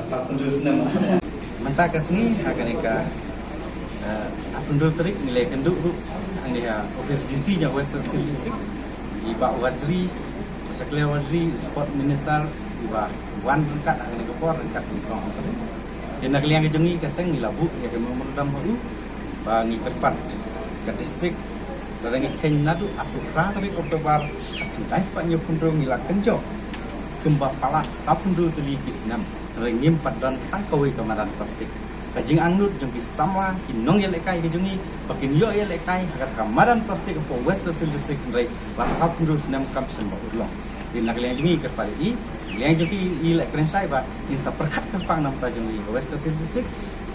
Sapundul senama. Mentah ke sini akan ika apundul terik nilai kenduk ang dia office DC nya West Coast District iba wajri sekalian wajri sport minister iba wan rengkat akan ika por rengkat kong kena kalian ke jengi ke seng nilabu ya ke memudam haru ba ngi kerpat ke distrik dan ngi kenadu aku ra tarik Oktober dai spanya pundul ngila kenjo kembang pala sapundul teli bisnam rengim padan tangkawi kamaran plastik kajing angnut jeng bisamla kinong ye lekai ke jengi pakin yo ye lekai agar kamaran plastik po West Coast District rei la sapundul senam kam semba ulong din nak leng jengi ke pali yang jengi i lek kren sai ba in sa perkat ke pang nam ta jengi West Coast District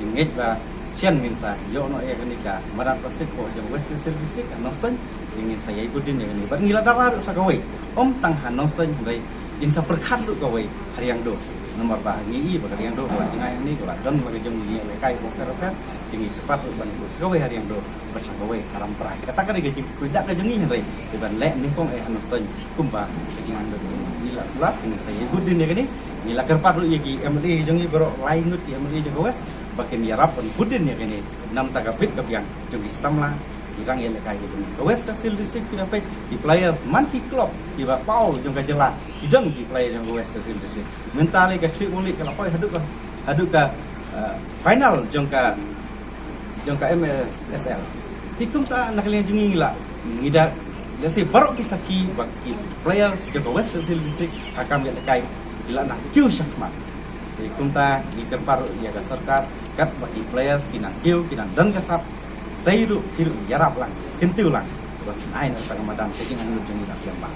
ingej ba sian min sa yo no ye kenika kamaran plastik po jeng West Coast District noston ingin saya ibudin ye ni ba ngila dawar sa kawai om tang han noston rei insa perkat lu kawai hariang do nomor bahangi bakal yang do buat tinggal yang ni kalau don bagi jom ni lekai bokar kan tinggi cepat lu bani bos kawai hariang do bersama kawai karam perai katakan dia gaji kudak ke jengi hari deban lek ni kong anu sen kumba kejingan do gila pula dengan saya gudin ya kan ni gila kerpat lu yagi MLA jengi bro lain nut MLA jeung gawas bakin yarap pun gudin ya kan ni nam tagapit kebiang jengi samla irang ye lekai gitu. West Coast District kita pe di players Monkey Club tiba Paul jong ka jela idang di player jong West Coast District mentale ka trip muli kalau poi haduk ka final jong ka MSL tikum ta nak kalian jengi la ngida lesi baru kisaki bagi players jong West Coast District akam ye lekai ila nak kiu syakmat tikum ta di kerparu ya ka sarkar kat bagi players kina kiu kina dan kasap Seiru, hiru, yarap lang, kentu lang. Buat naik nasa Ramadan, kejingan lu jengi nasi lembah.